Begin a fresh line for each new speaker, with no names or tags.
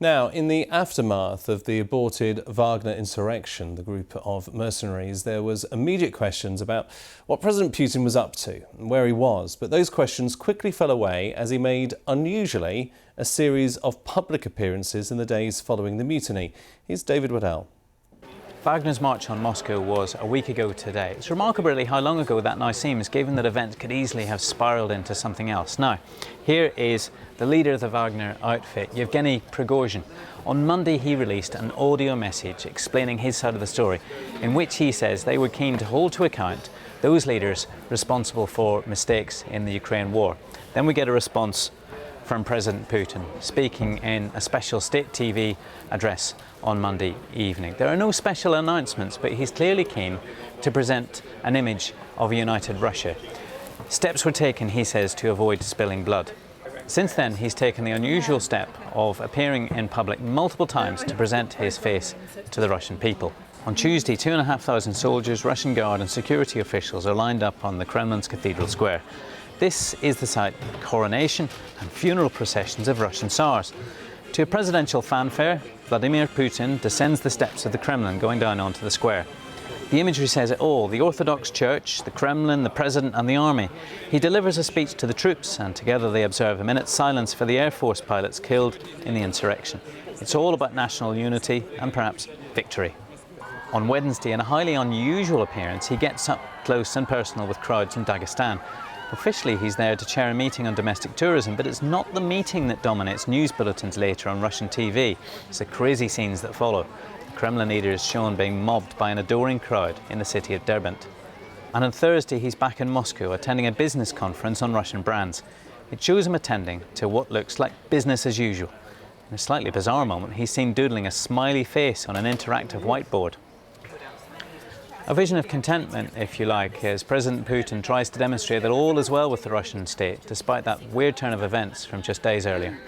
Now, in the aftermath of the aborted Wagner insurrection, the group of mercenaries, there was immediate questions about what President Putin was up to and where he was. But those questions quickly fell away as he made, unusually, a series of public appearances in the days following the mutiny. Here's David Waddell.
Wagner's march on Moscow was a week ago today. It's remarkable really how long ago that now seems, given that events could easily have spiralled into something else. Now, here is the leader of the Wagner outfit, Yevgeny Prigozhin. On Monday he released an audio message explaining his side of the story, in which he says they were keen to hold to account those leaders responsible for mistakes in the Ukraine war. Then we get a response from President Putin, speaking in a special state TV address on Monday evening. There are no special announcements, but he's clearly keen to present an image of a united Russia. Steps were taken, he says, to avoid spilling blood. Since then, he's taken the unusual step of appearing in public multiple times to present his face to the Russian people. On Tuesday, 2,500 soldiers, Russian Guard and security officials are lined up on the Kremlin's Cathedral Square. This is the site of coronation and funeral processions of Russian Tsars. To a presidential fanfare, Vladimir Putin descends the steps of the Kremlin, going down onto the square. The imagery says it all: the Orthodox Church, the Kremlin, the President and the army. He delivers a speech to the troops, and together they observe a minute's silence for the Air Force pilots killed in the insurrection. It's all about national unity and perhaps victory. On Wednesday, in a highly unusual appearance, he gets up close and personal with crowds in Dagestan. Officially, he's there to chair a meeting on domestic tourism, but it's not the meeting that dominates news bulletins later on Russian TV. It's the crazy scenes that follow. The Kremlin leader is shown being mobbed by an adoring crowd in the city of Derbent. And on Thursday, he's back in Moscow attending a business conference on Russian brands. It shows him attending to what looks like business as usual. In a slightly bizarre moment, he's seen doodling a smiley face on an interactive whiteboard. A vision of contentment, if you like, as President Putin tries to demonstrate that all is well with the Russian state, despite that weird turn of events from just days earlier.